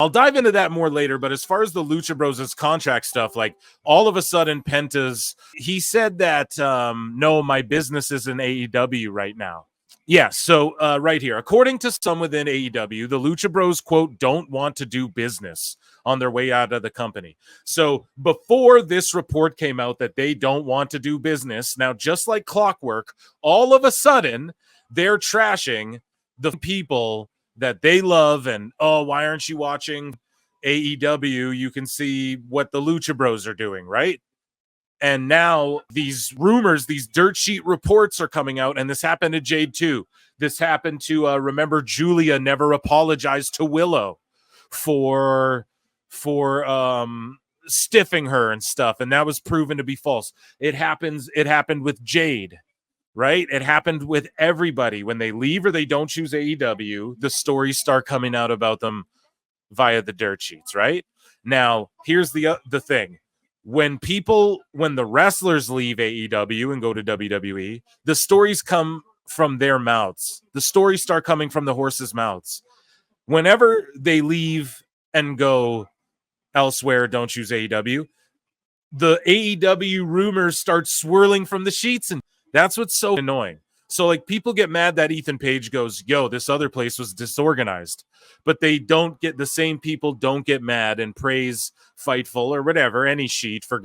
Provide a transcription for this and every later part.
I'll dive into that more later, but as far as the Lucha Bros' contract stuff, like all of a sudden he said that, no, my business is in AEW right now. Yeah, so right here, according to some within AEW, the Lucha Bros, quote, don't want to do business on their way out of the company. So before this report came out that they don't want to do business, now just like clockwork, all of a sudden they're trashing the people that they love and, oh, why aren't you watching AEW? You can see what the Lucha Bros are doing, right? And now these rumors, these dirt sheet reports are coming out, and this happened to Jade too. This happened to, remember, Julia never apologized to Willow for stiffing her and stuff, and that was proven to be false. It happened with Jade. Right? It happened with everybody. When they leave or they don't choose AEW, the stories start coming out about them via the dirt sheets, right? Now, here's the thing. When the wrestlers leave AEW and go to WWE, the stories come from their mouths. The stories start coming from the horses' mouths. Whenever they leave and go elsewhere, don't choose AEW, the AEW rumors start swirling from the sheets, and that's what's so annoying. So, like, people get mad that Ethan Page goes, yo, this other place was disorganized. But the same people don't get mad and praise Fightful or whatever, any sheet for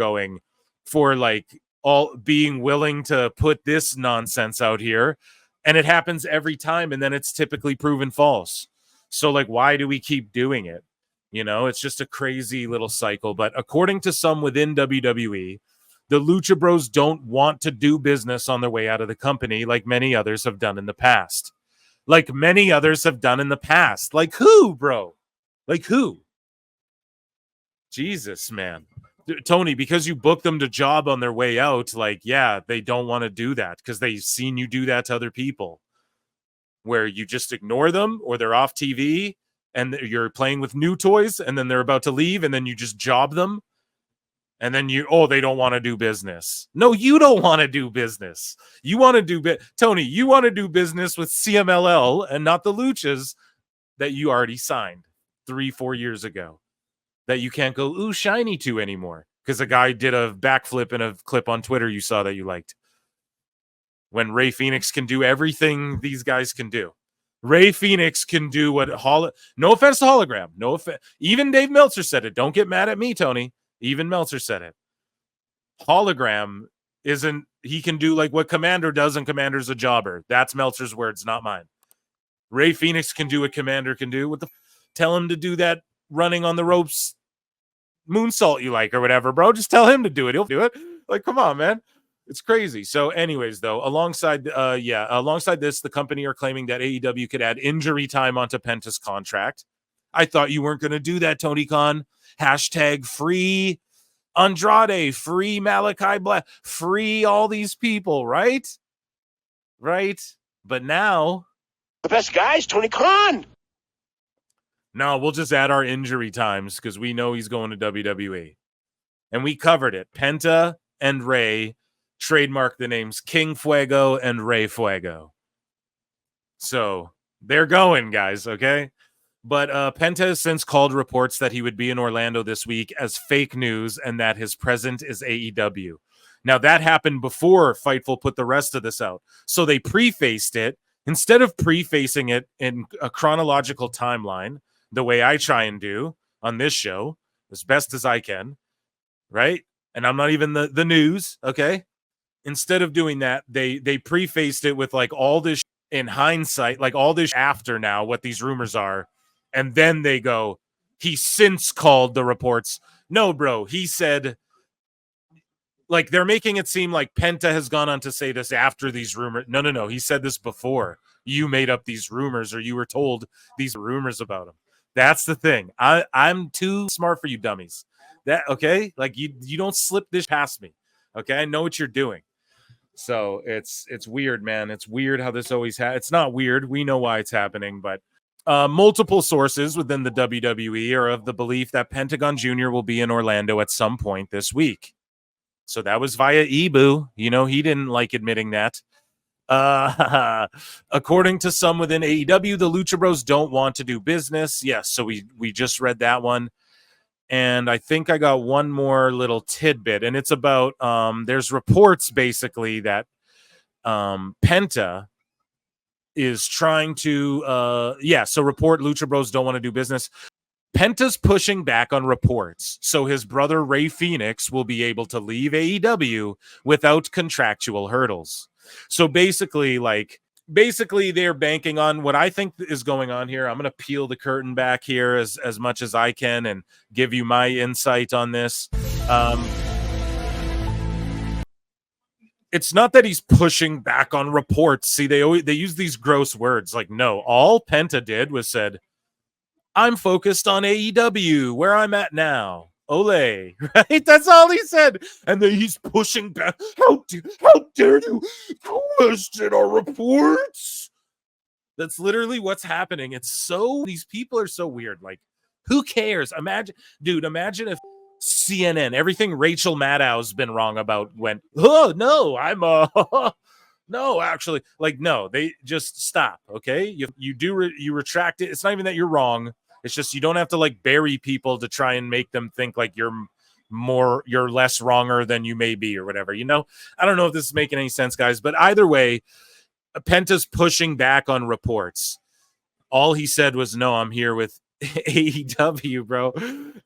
like all being willing to put this nonsense out here. And it happens every time, and then it's typically proven false. So, like, why do we keep doing it? You know, it's just a crazy little cycle. But according to some within WWE, the Lucha Bros don't want to do business on their way out of the company like many others have done in the past. Like who, bro? Like who? Jesus, man. Tony, because you booked them to job on their way out, like, yeah, they don't want to do that because they've seen you do that to other people where you just ignore them or they're off TV and you're playing with new toys and then they're about to leave and then you just job them. And then they don't want to do business. No, you don't want to do business. You want to Tony, you want to do business with CMLL and not the Luchas that you already signed 3-4 years ago that you can't go, ooh, shiny to anymore because a guy did a backflip in a clip on Twitter you saw that you liked. When Rey Fenix can do everything these guys can do. Rey Fenix can do what no offense to Hologram. No offense. Even Dave Meltzer said it. Don't get mad at me, Tony. Even Meltzer said it. Hologram he can do like what Commander does, and Commander's a jobber. That's Meltzer's words, not mine. Rey Fenix can do what Commander can do. Tell him to do that running on the ropes moonsault you like or whatever, bro. Just tell him to do it. He'll do it. Like, come on, man. It's crazy. So anyways, though, alongside this, the company are claiming that AEW could add injury time onto Penta's contract. I thought you weren't going to do that, Tony Khan. Hashtag free Andrade, free Malachi Black, free all these people, right? Right? But now... the best guys, Tony Khan! No, we'll just add our injury times because we know he's going to WWE. And we covered it. Penta and Rey trademarked the names King Fuego and Rey Fuego. So they're going, guys, okay? But Penta has since called reports that he would be in Orlando this week as fake news and that his present is AEW. Now, that happened before Fightful put the rest of this out. So they prefaced it. Instead of prefacing it in a chronological timeline, the way I try and do on this show, as best as I can, right? And I'm not even the news, okay? Instead of doing that, they prefaced it with like all this in hindsight, like all this after now, what these rumors are. And then they go, he since called the reports. No, bro, he said, like, they're making it seem like Penta has gone on to say this after these rumors. No. He said this before. You made up these rumors or you were told these rumors about him. That's the thing. I'm too smart for you dummies. Okay? Like, you don't slip this past me. Okay? I know what you're doing. So it's weird, man. It's weird how this always it's not weird. We know why it's happening, but multiple sources within the WWE are of the belief that Pentagon Jr. will be in Orlando at some point this week. So that was via Ibu. You know, he didn't like admitting that. According to some within AEW, the Lucha Bros don't want to do business. Yes, so we just read that one. And I think I got one more little tidbit, and it's about there's reports basically that Penta is trying to so report Lucha Bros don't want to do business. Penta's pushing back on reports, so his brother Rey Fenix will be able to leave AEW without contractual hurdles. So basically, they're banking on what I think is going on here. I'm going to peel the curtain back here as much as I can and give you my insight on this. It's not that he's pushing back on reports. See, they use these gross words. Like, no, all Penta did was said, I'm focused on AEW, where I'm at now. Ole, right? That's all he said. And then he's pushing back. How dare you question our reports? That's literally what's happening. These people are so weird. Like, who cares? Imagine if CNN, everything Rachel Maddow's been wrong about went, oh, no, no, actually, like, no, they just stop. Okay. You retract it. It's not even that you're wrong. It's just you don't have to like bury people to try and make them think like you're less wronger than you may be or whatever. You know, I don't know if this is making any sense, guys, but either way, Penta's pushing back on reports. All he said was, no, I'm here with AEW, bro.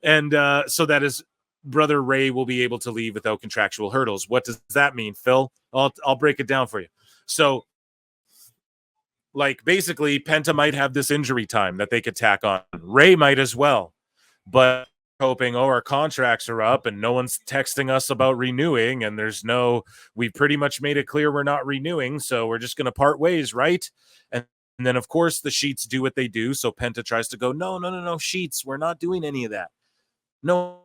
And so that his brother Ray will be able to leave without contractual hurdles. What does that mean, Phil? I'll break it down for you. So, like, basically, Penta might have this injury time that they could tack on. Ray might as well. But hoping, our contracts are up and no one's texting us about renewing, and we pretty much made it clear we're not renewing, so we're just going to part ways, right? And then, of course, the Sheets do what they do, so Penta tries to go, no, Sheets, we're not doing any of that. No,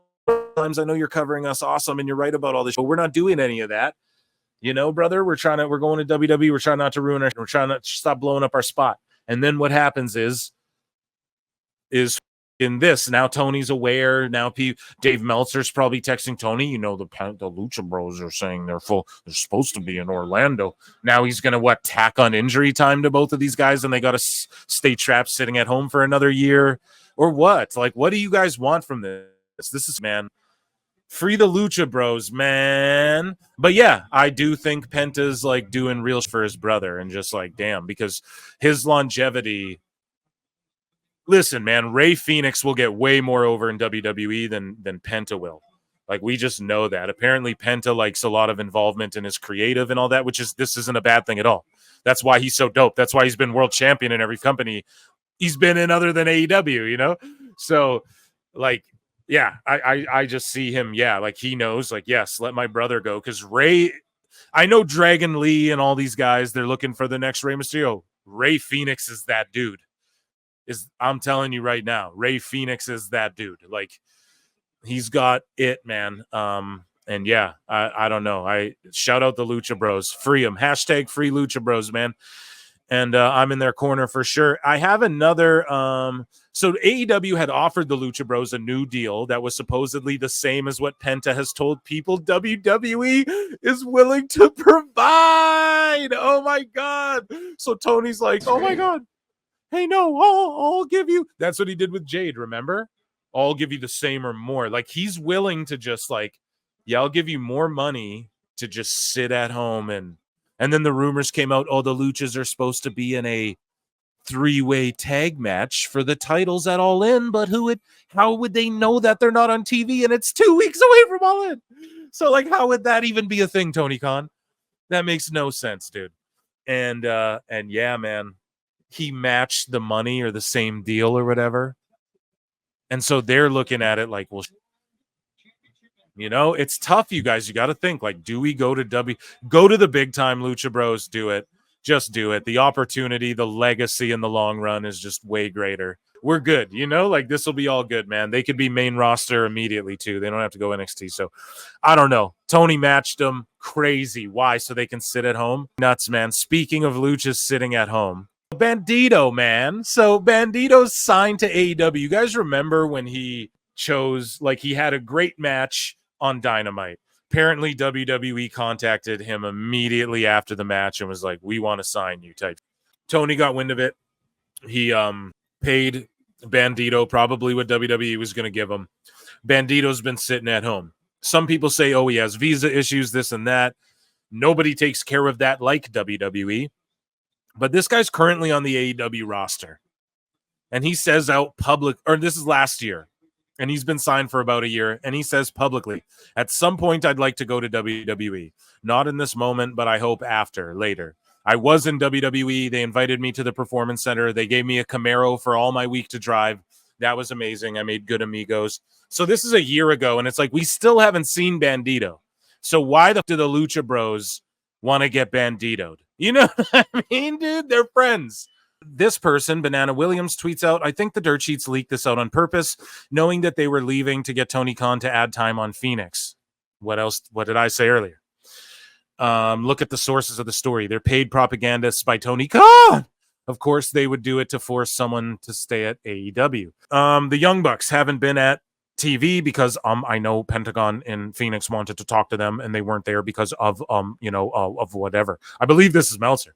times I know you're covering us awesome, and you're right about all this, but we're not doing any of that. You know, brother, we're going to WWE. We're trying not to ruin we're trying not to stop blowing up our spot. And then what happens is in this, now Tony's aware. Now Dave Meltzer's probably texting Tony, you know, the Lucha Bros are saying they're supposed to be in Orlando. Now he's going to tack on injury time to both of these guys, and they got to stay trapped sitting at home for another year or what? Like, what do you guys want from this? This is, man, free the Lucha Bros, man. But yeah, I do think Penta's like doing real for his brother and just like, damn, because his longevity. Listen, man, Rey Fenix will get way more over in WWE than Penta will. Like, we just know that. Apparently, Penta likes a lot of involvement in his creative and all that, this isn't a bad thing at all. That's why he's so dope. That's why he's been world champion in every company he's been in other than AEW, you know? So, like, yeah, I just see him, like he knows, like, yes, let my brother go. Because Ray, I know Dragon Lee and all these guys, they're looking for the next Rey Mysterio. Rey Fenix is that dude. I'm telling you right now, Rey Fenix is that dude. Like, he's got it, man. And yeah, I don't know. I shout out the Lucha Bros. Free them. Hashtag free Lucha Bros, man. And I'm in their corner for sure. I have another. So AEW had offered the Lucha Bros a new deal that was supposedly the same as what Penta has told people WWE is willing to provide. Oh my God. So Tony's like, oh my God. Hey, no, I'll give you. That's what he did with Jade, remember? I'll give you the same or more. Like, he's willing to just like, yeah, I'll give you more money to just sit at home. And then the rumors came out, the Luchas are supposed to be in a 3-way tag match for the titles at All In, but how would they know that they're not on TV and it's 2 weeks away from All In? So, like, how would that even be a thing, Tony Khan? That makes no sense, dude. And yeah, man, he matched the money or the same deal or whatever. And so they're looking at it like, well, you know, it's tough, you guys. You got to think, like, do we go to the big time Lucha Bros? Do it. Just do it. The opportunity, the legacy in the long run is just way greater. We're good, you know, like, this will be all good, man. They could be main roster immediately too. They don't have to go NXT. So I don't know. Tony matched them. Crazy. Why? So they can sit at home? Nuts, man. Speaking of Luchas sitting at home, Bandido, man. So Bandido's signed to AEW. You guys remember when he chose, like, he had a great match on Dynamite. Apparently WWE contacted him immediately after the match and was like, we want to sign you type. Tony got wind of it. He paid Bandido probably what WWE was going to give him. Bandido's been sitting at home. Some people say, oh, he has visa issues, this and that. Nobody takes care of that like WWE. But this guy's currently on the AEW roster. And he says out public, or this is last year, and he's been signed for about a year, and he says publicly, at some point I'd like to go to WWE. Not in this moment, but I hope later. I was in WWE. They invited me to the Performance Center. They gave me a Camaro for all my week to drive. That was amazing. I made good amigos. So this is a year ago, and it's like we still haven't seen Bandido. So why do the Lucha Bros want to get Bandidoed? You know what I mean, dude? They're friends. This person, Banana Williams, tweets out, I think the dirt sheets leaked this out on purpose, knowing that they were leaving to get Tony Khan to add time on Phoenix. What else? What did I say earlier? Look at the sources of the story. They're paid propagandists by Tony Khan. Of course, they would do it to force someone to stay at AEW. The Young Bucks haven't been at TV because I know Pentagon and Phoenix wanted to talk to them and they weren't there because of of whatever. I believe this is Meltzer.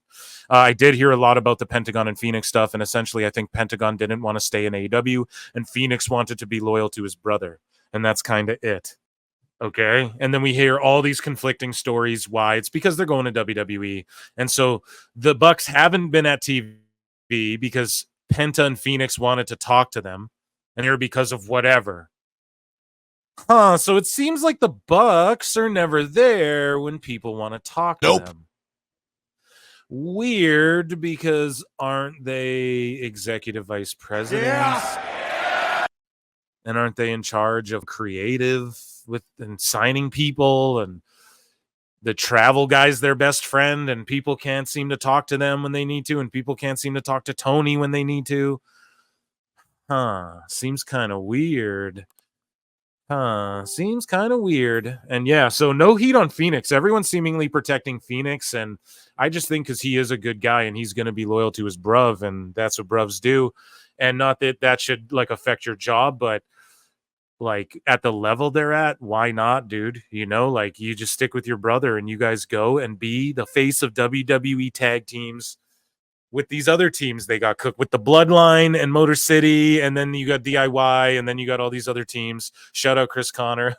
I did hear a lot about the Pentagon and Phoenix stuff, and essentially I think Pentagon didn't want to stay in AEW and Phoenix wanted to be loyal to his brother, and that's kind of it. Okay, and then we hear all these conflicting stories why it's because they're going to WWE, and so the Bucks haven't been at TV because Penta and Phoenix wanted to talk to them, and here because of whatever. So it seems like the Bucks are never there when people want to talk to them. Weird, because aren't they executive vice presidents? Yeah. And aren't they in charge of creative and signing people, and the travel guy's their best friend, and people can't seem to talk to them when they need to, and people can't seem to talk to Tony when they need to? Seems kind of weird. Seems kind of weird. And yeah, so no heat on Phoenix. Everyone's seemingly protecting Phoenix, and I just think because he is a good guy and he's going to be loyal to his bruv, and that's what bruvs do. And not that that should like affect your job, but like at the level they're at, why not, dude? You know, like you just stick with your brother and you guys go and be the face of WWE tag teams with these other teams they got cooked with, the Bloodline and Motor City, and then you got DIY, and then you got all these other teams. Shout out Chris Connor.